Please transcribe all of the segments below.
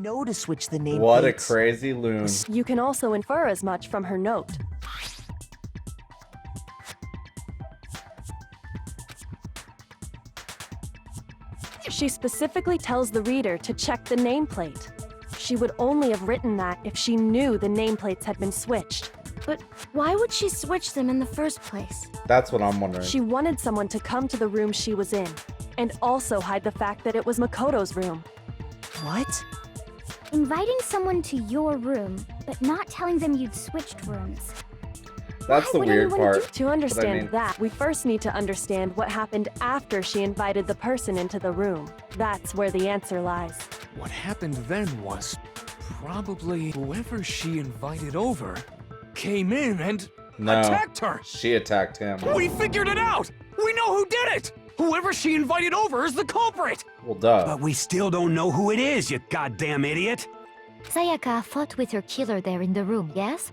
know to switch the name What a plates. crazy loon. You can also infer as much from her note. She specifically tells the reader to check the nameplate. She would only have written that if she knew the nameplates had been switched. But why would she switch them in the first place? That's what I'm wondering. She wanted someone to come to the room she was in, and also hide the fact that it was Makoto's room. What? Inviting someone to your room, but not telling them you'd switched rooms. That's the Why would weird anyone part. To understand But I mean- that, we first need to understand what happened after she invited the person into the room. That's where the answer lies. What happened then was probably whoever she invited over came in and No. attacked her. She attacked him. We figured it out. We know who did it. Whoever she invited over is the culprit. Well, duh. But we still don't know who it is, you goddamn idiot! Sayaka fought with her killer there in the room, yes?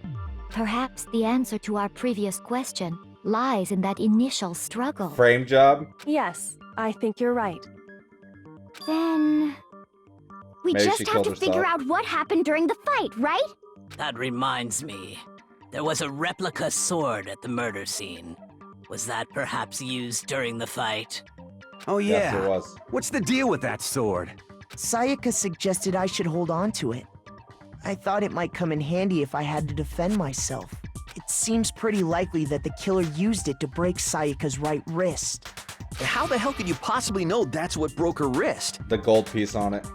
Perhaps the answer to our previous question lies in that initial struggle. Frame job? Yes, I think you're right. Then... we Maybe she just have killed to figure herself. out what happened during the fight, right? That reminds me. There was a replica sword at the murder scene. Was that perhaps used during the fight? Oh Yes, yeah. it was. What's the deal with that sword? Sayaka suggested I should hold on to it. I thought it might come in handy if I had to defend myself. It seems pretty likely that the killer used it to break Sayaka's right wrist. How the hell could you possibly know that's what broke her wrist? The gold piece on it.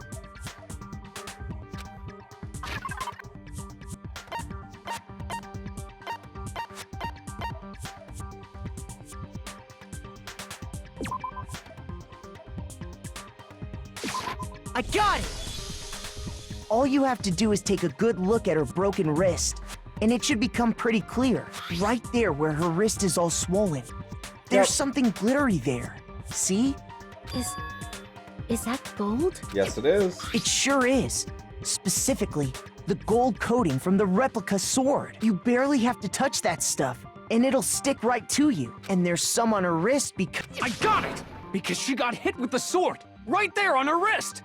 I got it! All you have to do is take a good look at her broken wrist, and it should become pretty clear. Right there where her wrist is all swollen. There's something glittery there. See? Is that gold? Yes, it is. It sure is. Specifically, the gold coating from the replica sword. You barely have to touch that stuff, and it'll stick right to you. And there's some on her wrist because... I got it! Because she got hit with the sword! Right there on her wrist!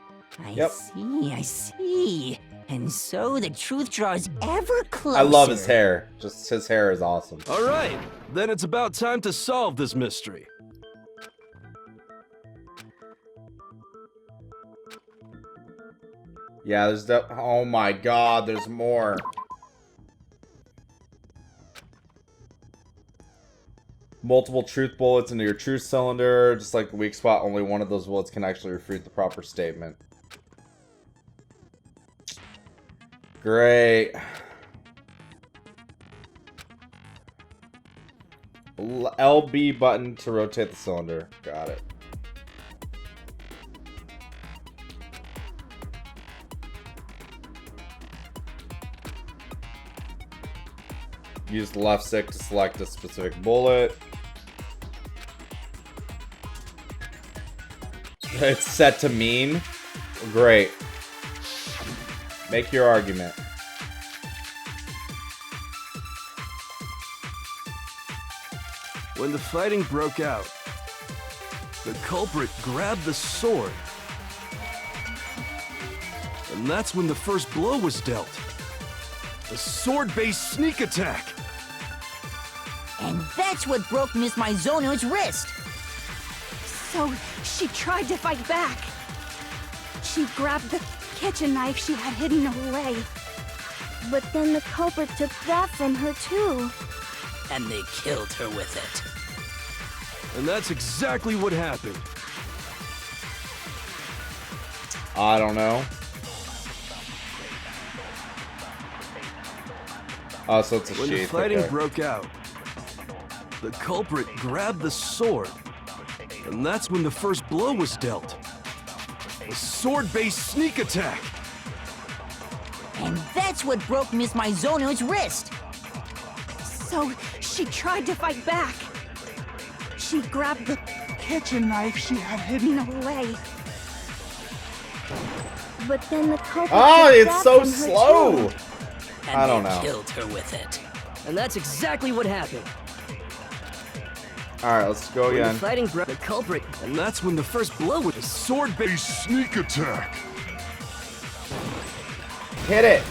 Yep. I see. And so the truth draws ever closer. I love his hair. Just his hair is awesome. All right, then it's about time to solve this mystery. Yeah, there's that. Oh my god, there's more. Multiple truth bullets into your truth cylinder. Just like the weak spot, only one of those bullets can actually refute the proper statement. Great. LB button to rotate the cylinder. Got it. Use the left stick to select a specific bullet. It's set to mean. Great. Make your argument. When the fighting broke out, the culprit grabbed the sword. And that's when the first blow was dealt. A sword-based sneak attack. And that's what broke Miss Mizono's wrist. So she tried to fight back. She grabbed the kitchen knife she had hidden away. But then the culprit took that from her too. And they killed her with it. And that's exactly what happened. I don't know. Oh, so it's a When the sheath. fighting Okay. broke out, the culprit grabbed the sword. And that's when the first blow was dealt. A sword-based sneak attack. And that's what broke Miss Mizono's wrist. So she tried to fight back. She grabbed the kitchen knife she had hidden away. But then the culprit Oh, took it's that so from her slow. too. And I don't they know. killed her with it. And that's exactly what happened. Alright, let's go When the again. fighting broke, the culprit. And that's when the first blow was a sword-based sneak attack. Hit it!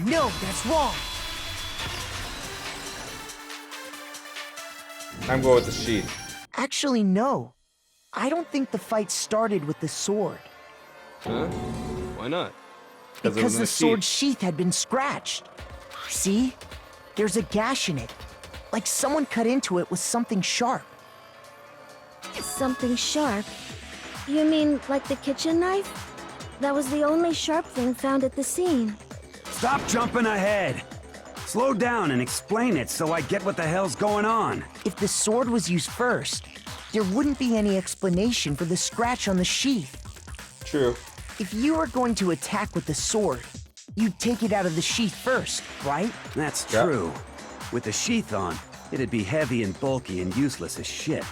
No, that's wrong. I'm going with the sheath. Actually, no. I don't think the fight started with the sword. Huh? Why not? It was Because in the the sword's sheath. sheath had been scratched. See? There's a gash in it. Like someone cut into it with something sharp. Something sharp? You mean like the kitchen knife? That was the only sharp thing found at the scene. Stop jumping ahead. Slow down and explain it so I get what the hell's going on. If the sword was used first, there wouldn't be any explanation for the scratch on the sheath. True. If you were going to attack with the sword, you'd take it out of the sheath first, right? That's Yep. true. With the sheath on, it'd be heavy and bulky and useless as shit.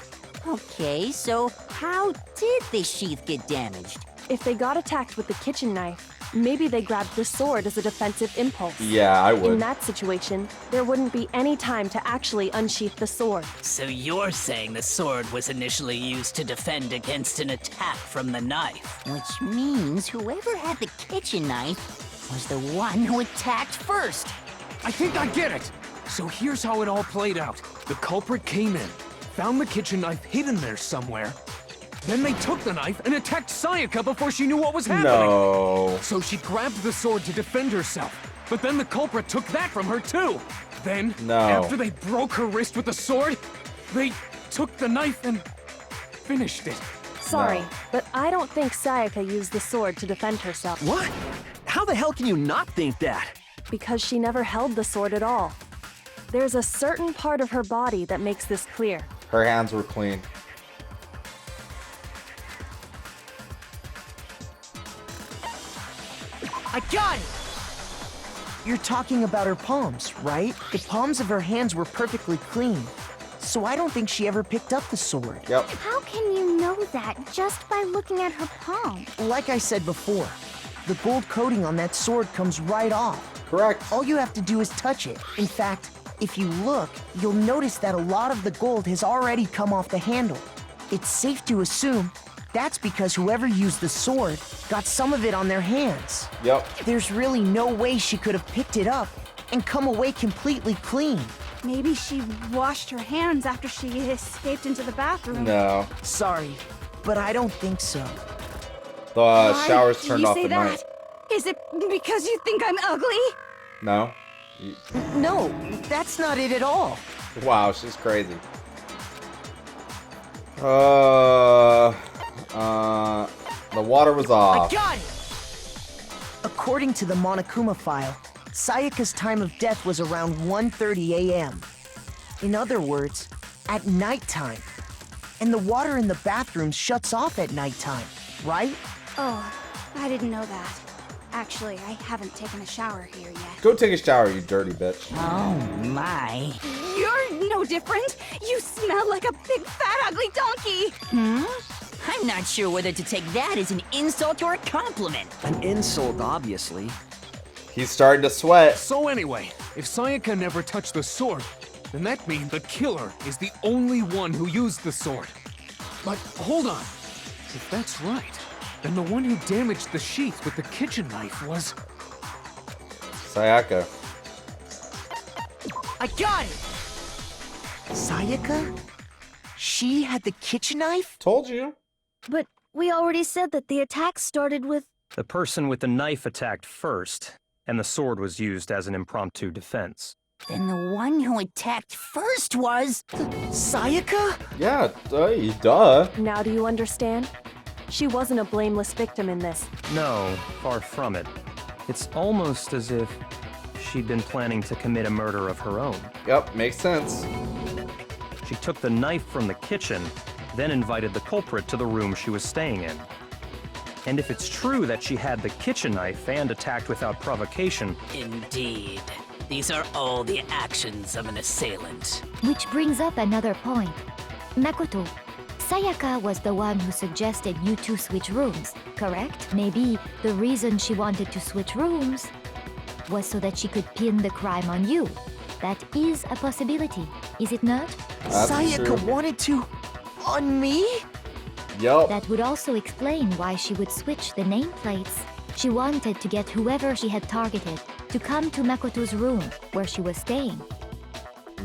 Okay, so how did the sheath get damaged? If they got attacked with the kitchen knife, maybe they grabbed the sword as a defensive impulse. Yeah, I would. In that situation, there wouldn't be any time to actually unsheath the sword. So you're saying the sword was initially used to defend against an attack from the knife? Which means whoever had the kitchen knife was the one who attacked first. I think I get it. So here's how it all played out. The culprit came in, found the kitchen knife hidden there somewhere. Then they took the knife and attacked Sayaka before she knew what was happening. No. So she grabbed the sword to defend herself. But then the culprit took that from her too. Then, No. after they broke her wrist with the sword, they took the knife and finished it. Sorry, No. but I don't think Sayaka used the sword to defend herself. What? How the hell can you not think that? Because she never held the sword at all. There's a certain part of her body that makes this clear. Her hands were clean. I got it! You're talking about her palms, right? The palms of her hands were perfectly clean. So I don't think she ever picked up the sword. Yep. How can you know that just by looking at her palm? Like I said before, the gold coating on that sword comes right off. Correct. All you have to do is touch it. In fact, if you look, you'll notice that a lot of the gold has already come off the handle. It's safe to assume that's because whoever used the sword got some of it on their hands. Yep. There's really no way she could have picked it up and come away completely clean. Maybe she washed her hands after she escaped into the bathroom. No. Sorry, but I don't think so. The Why shower's do turned you off say at that? night. Is it because you think I'm ugly? No. No, that's not it at all. Wow, she's crazy. The water was I off. got it! According to the Monokuma file, Sayaka's time of death was around 1:30 a.m. In other words, at nighttime. And the water in the bathroom shuts off at nighttime, right? Oh, I didn't know that. Actually, I haven't taken a shower here yet. Go take a shower, you dirty bitch. Oh my. You're no different. You smell like a big fat ugly donkey. I'm not sure whether to take that as an insult or a compliment. An insult, obviously. He's starting to sweat. So anyway, if Sayaka never touched the sword, then that means the killer is the only one who used the sword. But hold on. If that's right, then the one who damaged the sheath with the kitchen knife was... Sayaka. I got it! Sayaka? She had the kitchen knife? Told you. But we already said that the attack started with... The person with the knife attacked first, and the sword was used as an impromptu defense. Then the one who attacked first was... Sayaka? Yeah, duh. Now do you understand? She wasn't a blameless victim in this. No, far from it. It's almost as if she'd been planning to commit a murder of her own. Yep, makes sense. She took the knife from the kitchen, then invited the culprit to the room she was staying in. And if it's true that she had the kitchen knife and attacked without provocation... Indeed. These are all the actions of an assailant. Which brings up another point. Makoto, Sayaka was the one who suggested you two switch rooms, correct? Maybe the reason she wanted to switch rooms was so that she could pin the crime on you. That is a possibility, is it not? That's Sayaka true. wanted to... on me? Yup. That would also explain why she would switch the nameplates. She wanted to get whoever she had targeted to come to Makoto's room where she was staying.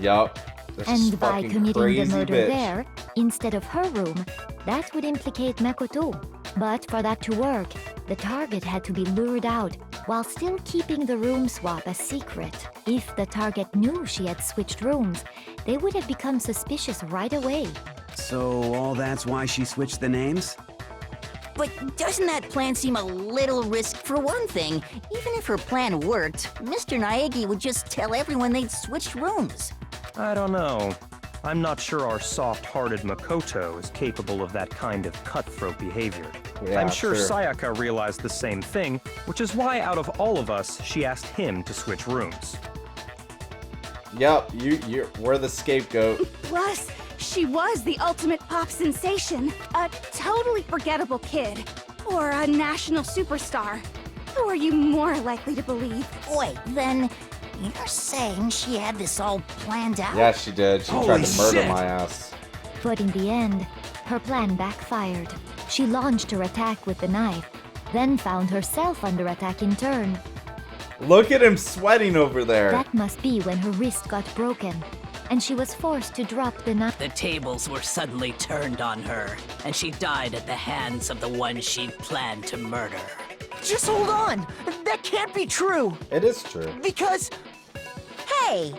Yup. And by committing the murder there, instead of her room, that would implicate Makoto. But for that to work, the target had to be lured out while still keeping the room swap a secret. If the target knew she had switched rooms, they would have become suspicious right away. So all that's why she switched the names? But doesn't that plan seem a little risky? For one thing, even if her plan worked, Mr. Naegi would just tell everyone they'd switched rooms. I don't know. I'm not sure our soft-hearted Makoto is capable of that kind of cutthroat behavior. Yeah, I'm sure Sayaka realized the same thing, which is why out of all of us, she asked him to switch rooms. Yup, we're the scapegoat. Plus, she was the ultimate pop sensation. A totally forgettable kid. Or a national superstar. Who are you more likely to believe? Wait, then you're saying she had this all planned out? Yeah, she did. She tried to murder my ass. But in the end, her plan backfired. She launched her attack with the knife, then found herself under attack in turn. Look at him sweating over there. That must be when her wrist got broken, and she was forced to drop the knife. The tables were suddenly turned on her, and she died at the hands of the one she'd planned to murder. Just hold on! That can't be true! It is true. Because... Hey!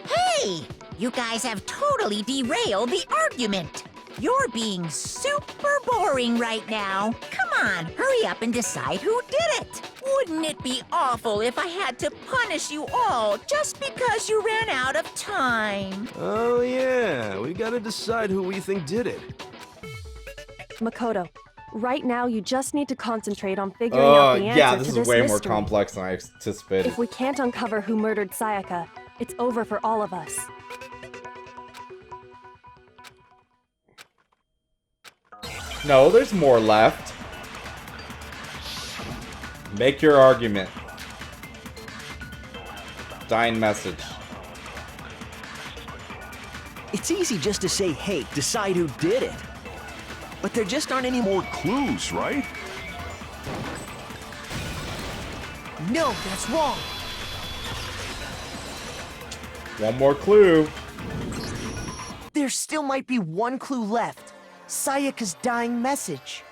You guys have totally derailed the argument! You're being super boring right now. Come on, hurry up and decide who did it! Wouldn't it be awful if I had to punish you all just because you ran out of time? Oh yeah, we gotta decide who we think did it. Makoto, right now you just need to concentrate on figuring out the answer yeah, to this this is way more mystery. complex than I anticipated. If we can't uncover who murdered Sayaka, it's over for all of us. No, there's more left. Make your argument. Dying message. It's easy just to say, hey, decide who did it. But there just aren't any more clues, right? No, that's wrong. One more clue. There still might be one clue left. Sayaka's dying message.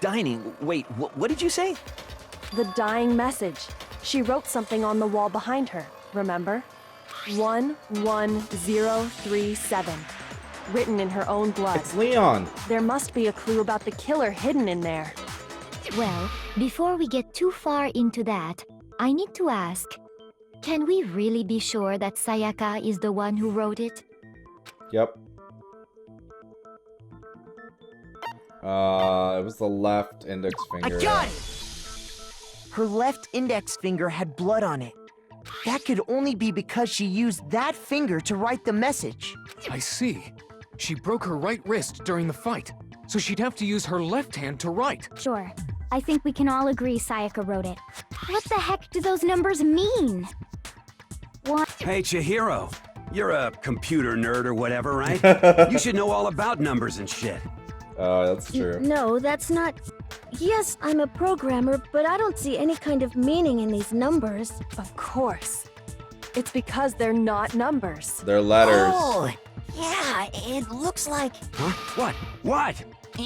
Dining? Wait, what did you say? The dying message. She wrote something on the wall behind her, remember? 11037. Written in her own blood. It's Leon. There must be a clue about the killer hidden in there. Well, before we get too far into that, I need to ask, can we really be sure that Sayaka is the one who wrote it? Yep. It was the left index finger. I got it! Her left index finger had blood on it. That could only be because she used that finger to write the message. I see. She broke her right wrist during the fight, so she'd have to use her left hand to write. Sure. I think we can all agree Sayaka wrote it. What the heck do those numbers mean? What? Hey, Chihiro. You're a computer nerd or whatever, right? You should know all about numbers and shit. That's true. No, that's not... Yes, I'm a programmer, but I don't see any kind of meaning in these numbers. Of course. It's because they're not numbers. They're letters. Oh, yeah, it looks like... Huh? What? What?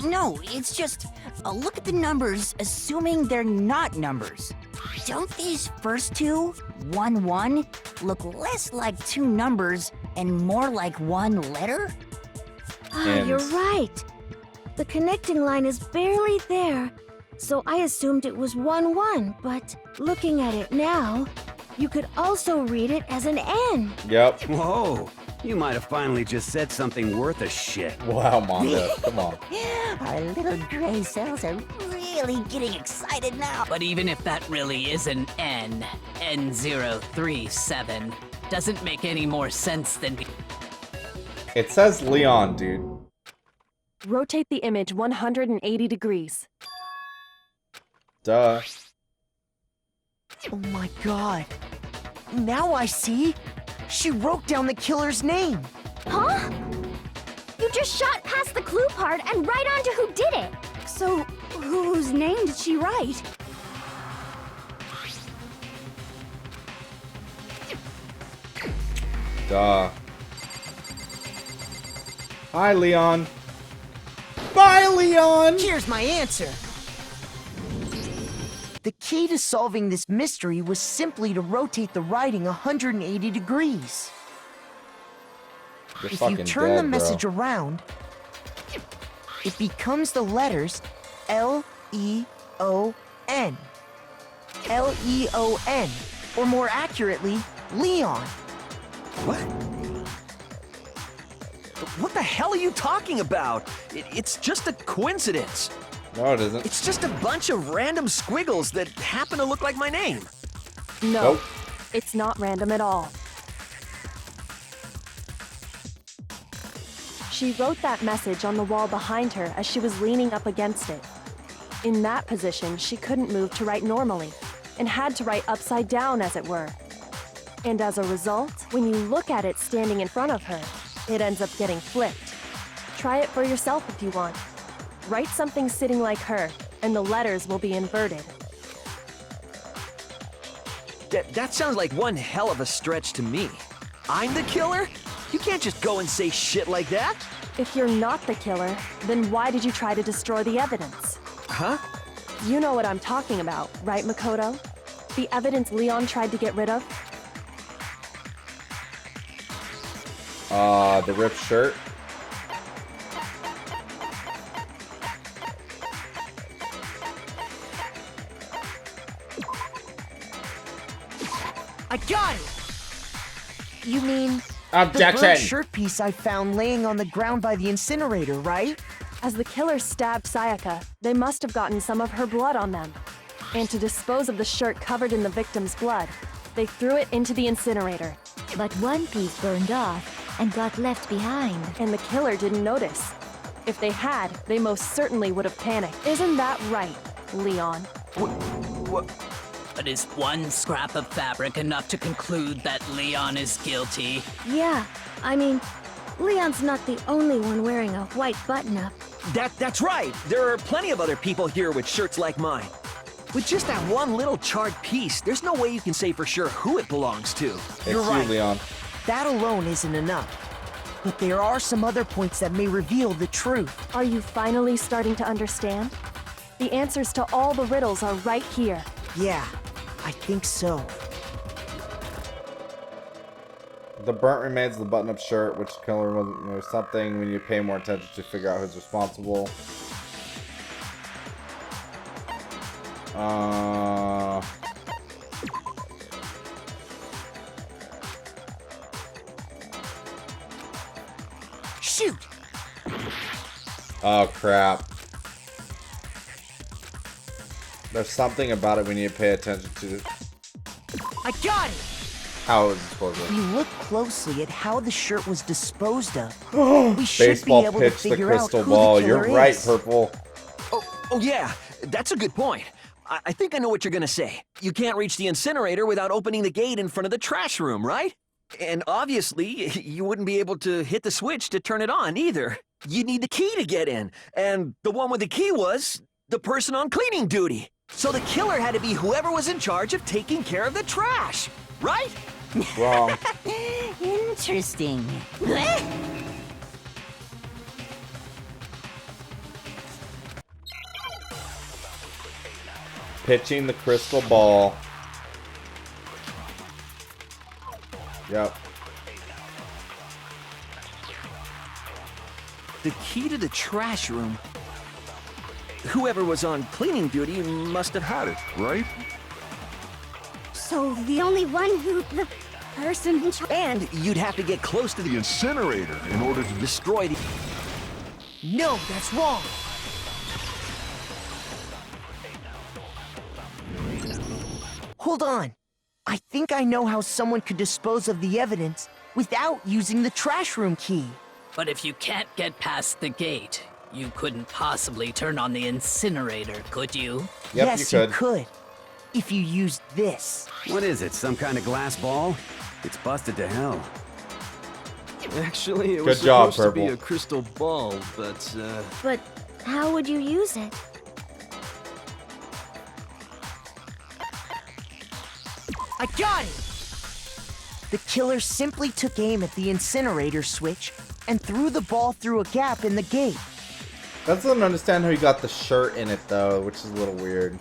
No, it's just... look at the numbers, assuming they're not numbers. Don't these first two, 1-1, look less like two numbers and more like one letter? You're right. The connecting line is barely there, so I assumed it was 1-1, but looking at it now, you could also read it as an N. Yep. Whoa, you might have finally just said something worth a shit. Wow, Manga, come on. Our little gray cells are really getting excited now. But even if that really is an N, N037, doesn't make any more sense than... It says Leon, dude. Rotate the image 180 degrees. Duh. Oh my god. Now I see. She wrote down the killer's name. Huh? You just shot past the clue part and right onto who did it. So, Whose name did she write? Duh. Hi, Leon. Bye, Leon! Here's my answer. The key to solving this mystery was simply to rotate the writing 180 degrees. You're If fucking you turn dead, the message bro. around, it becomes the letters L-E-O-N. L-E-O-N. Or more accurately, Leon. What? What the hell are you talking about? It's just a coincidence. No, it isn't. It's just a bunch of random squiggles that happen to look like my name. No, Nope. it's not random at all. She wrote that message on the wall behind her as she was leaning up against it. In that position, she couldn't move to write normally, and had to write upside down, as it were. And as a result, when you look at it standing in front of her, it ends up getting flipped. Try it for yourself if you want. Write something sitting like her, and the letters will be inverted. That sounds like one hell of a stretch to me. I'm the killer? You can't just go and say shit like that. If you're not the killer, then why did you try to destroy the evidence? Huh? You know what I'm talking about, right, Makoto? The evidence Leon tried to get rid of? The ripped shirt. I got it! You mean the Objection! burnt shirt piece I found laying on the ground by the incinerator, right? As the killer stabbed Sayaka, they must have gotten some of her blood on them. And to dispose of the shirt covered in the victim's blood, they threw it into the incinerator. But one piece burned off and got left behind. And the killer didn't notice. If they had, they most certainly would have panicked. Isn't that right, Leon? But is one scrap of fabric enough to conclude that Leon is guilty? Yeah, I mean, Leon's not the only one wearing a white button-up. That's right. There are plenty of other people here with shirts like mine. With just that one little charred piece, there's no way you can say for sure who it belongs to. You're right. Leon. That alone isn't enough. But there are some other points that may reveal the truth. Are you finally starting to understand? The answers to all the riddles are right here. Yeah, I think so. The burnt remains of the button-up shirt, which killer was something when you pay more attention to figure out who's responsible. Shoot! Oh crap. There's something about it we need to pay attention to. I got it! How it was disposed If of. you look closely at how the shirt was disposed of, we should be Baseball able to pitch the figure out crystal who ball. the killer You're right, is. Purple. Oh yeah, that's a good point. I think I know what you're gonna say. You can't reach the incinerator without opening the gate in front of the trash room, right? And obviously, you wouldn't be able to hit the switch to turn it on either. You'd need the key to get in. And the one with the key was the person on cleaning duty. So the killer had to be whoever was in charge of taking care of the trash, right? Wrong. Interesting. Pitching the crystal ball. Yep. The key to the trash room. Whoever was on cleaning duty must have had it, right? So the only one who... the person in charge... And you'd have to get close to the incinerator in order to destroy the... No, that's wrong. Hold on. I think I know how someone could dispose of the evidence without using the trash room key. But if you can't get past the gate, you couldn't possibly turn on the incinerator, could you? Yep, Yes, you could. If you used this. What is it, some kind of glass ball? It's busted to hell. Actually, it Good was job, supposed to be Purple. a crystal ball, but But how would you use it? I got it! The killer simply took aim at the incinerator switch and threw the ball through a gap in the gate. That doesn't understand how he got the shirt in it, though, which is a little weird.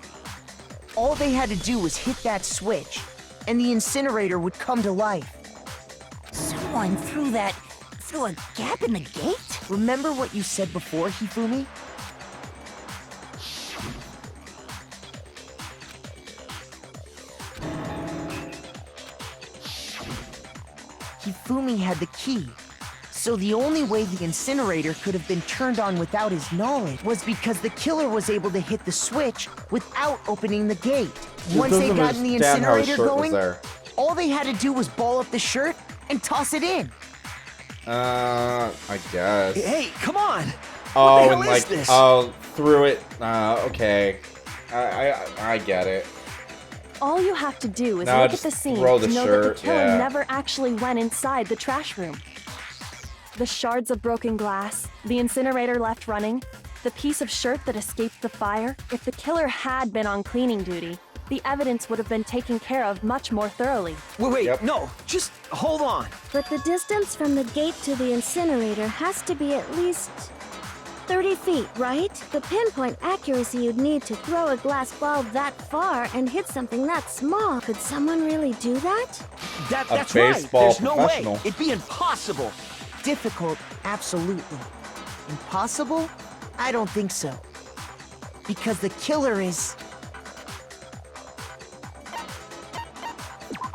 All they had to do was hit that switch, and the incinerator would come to life. Someone threw a gap in the gate? Remember what you said before, Hifumi? Hifumi had the key, so the only way the incinerator could have been turned on without his knowledge was because the killer was able to hit the switch without opening the gate. Once they got in the incinerator going, all they had to do was ball up the shirt and toss it in. I guess. Hey, come on! Oh, what the hell and is like, this? oh, threw it. Okay. I get it. All you have to do is No, look at just the scene throw to the know shirt, that the killer yeah. never actually went inside the trash room. The shards of broken glass, the incinerator left running, the piece of shirt that escaped the fire. If the killer had been on cleaning duty, the evidence would have been taken care of much more thoroughly. Wait, no, just hold on. But the distance from the gate to the incinerator has to be at least 30 feet, right? The pinpoint accuracy you'd need to throw a glass ball that far and hit something that small. Could someone really do that? That's right. baseball There's no way. professional. It'd be impossible. Difficult, absolutely. Impossible? I don't think so. Because the killer is...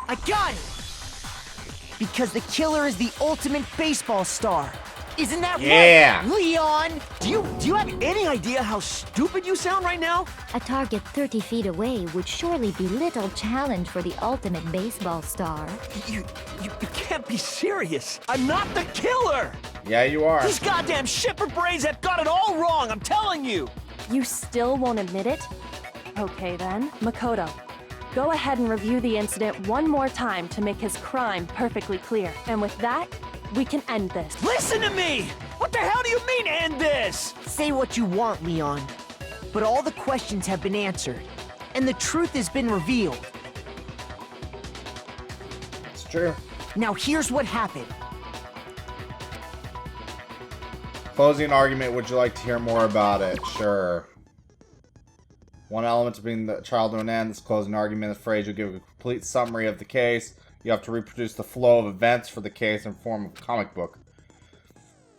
I got it! Because the killer is the ultimate baseball star. Isn't that Yeah. right, Leon? Do you have any idea how stupid you sound right now? A target 30 feet away would surely be little challenge for the ultimate baseball star. You can't be serious. I'm not the killer. Yeah, you are. These goddamn shipper brains have got it all wrong, I'm telling you. You still won't admit it? Okay then, Makoto. Go ahead and review the incident one more time to make his crime perfectly clear. And with that, we can end this. Listen to me! What the hell do you mean, end this? Say what you want, Leon. But all the questions have been answered, and the truth has been revealed. It's true. Now here's what happened. Closing argument, would you like to hear more about it? Sure. One element to bring the trial to an end, this closing argument, the phrase will give a complete summary of the case. You have to reproduce the flow of events for the case in form of a comic book.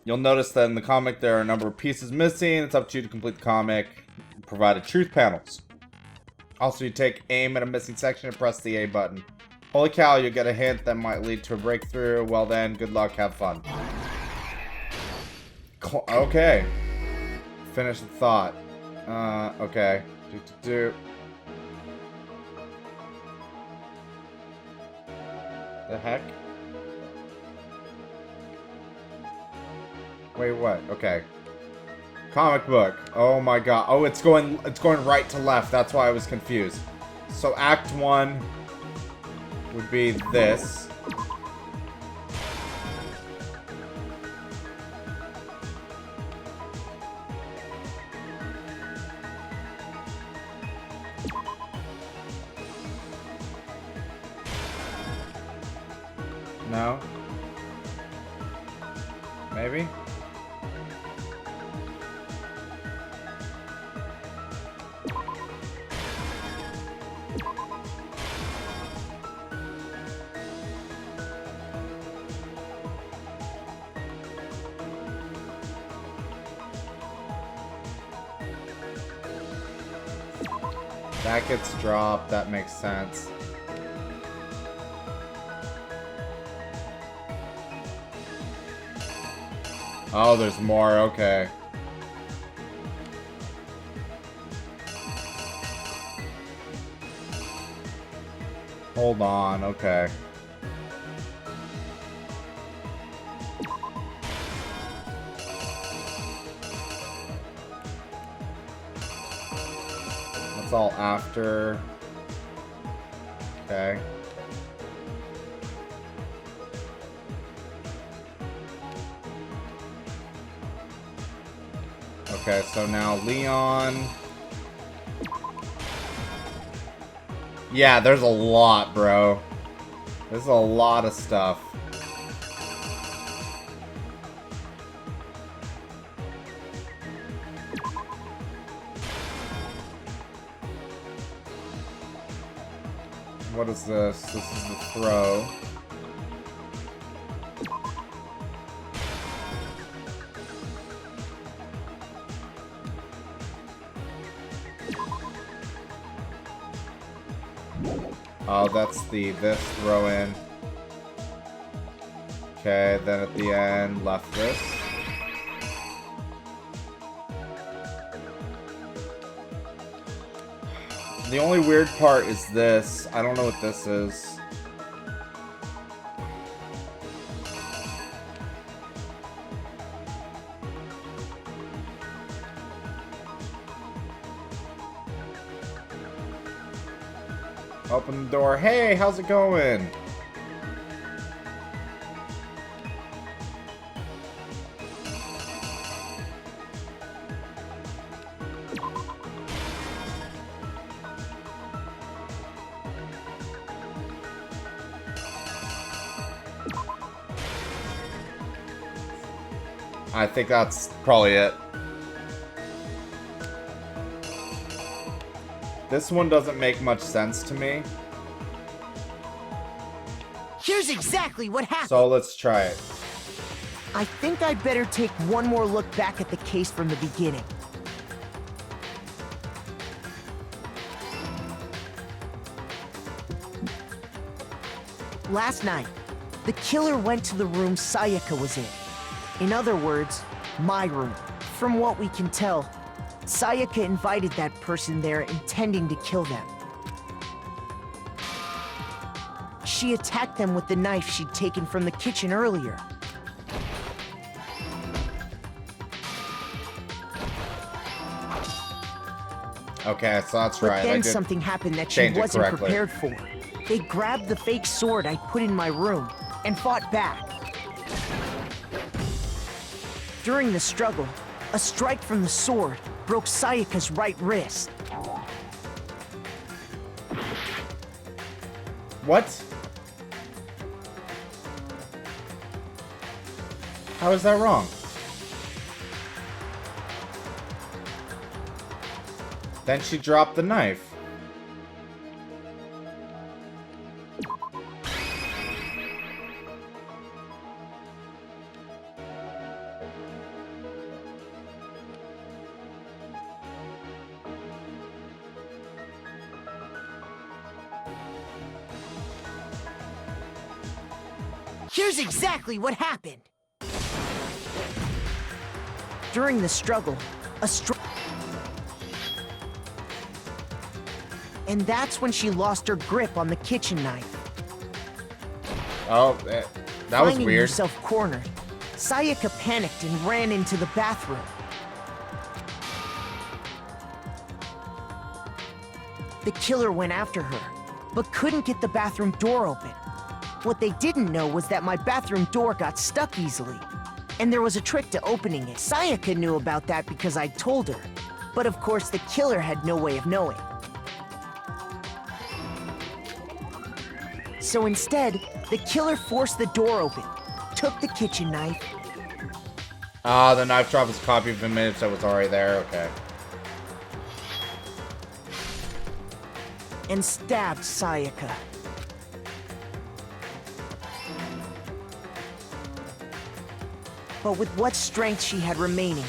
You'll notice that in the comic there are a number of pieces missing. It's up to you to complete the comic. Provided truth panels. Also, you take aim at a missing section and press the A button. Holy cow, you'll get a hint that might lead to a breakthrough. Well then, good luck, have fun. Okay. Finish the thought. Okay. The heck? Wait, what? Okay. Comic book. Oh my god. Oh, it's going right to left. That's why I was confused. So Act 1 would be this. No? Maybe? That gets dropped, that makes sense. Oh, there's more, okay. Hold on, okay. That's all after. Okay. Okay, so now Leon. Yeah, there's a lot, bro. There's a lot of stuff. What is this? This is the throw. Oh, that's this throw in. Okay, then at the end, left this. The only weird part is this. I don't know what this is. Open the door. Hey, how's it going? I think that's probably it. This one doesn't make much sense to me. Here's exactly what happened. So let's try it. I think I'd better take one more look back at the case from the beginning. Last night, the killer went to the room Sayaka was in. In other words, my room. From what we can tell, Sayaka invited that person there intending to kill them. She attacked them with the knife she'd taken from the kitchen earlier. Okay, so that's right. But then something happened that she wasn't prepared for. They grabbed the fake sword I put in my room and fought back. During the struggle, a strike from the sword broke Sayaka's right wrist. What? How is that wrong? Then she dropped the knife. Here's exactly what happened. During the struggle, and that's when she lost her grip on the kitchen knife. Oh, that was Finding weird. herself cornered, Sayaka panicked and ran into the bathroom. The killer went after her, but couldn't get the bathroom door open. What they didn't know was that my bathroom door got stuck easily, and there was a trick to opening it. Sayaka knew about that because I told her, but of course the killer had no way of knowing. So instead, the killer forced the door open, took the kitchen knife. Ah, the knife drop is a copy of the image that was already there, okay. And stabbed Sayaka. But with what strength she had remaining,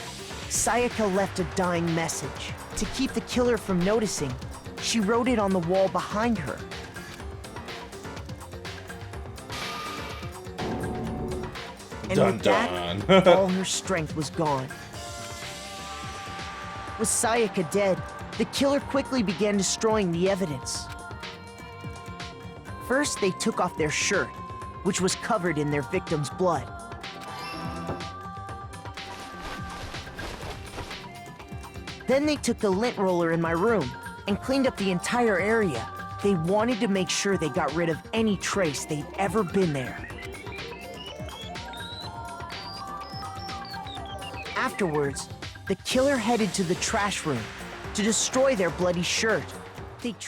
Sayaka left a dying message. To keep the killer from noticing, she wrote it on the wall behind her. And Dun, with dun. that, all her strength was gone. With Sayaka dead, the killer quickly began destroying the evidence. First, they took off their shirt, which was covered in their victim's blood. Then they took the lint roller in my room and cleaned up the entire area. They wanted to make sure they got rid of any trace they'd ever been there. Afterwards, the killer headed to the trash room to destroy their bloody shirt. They tried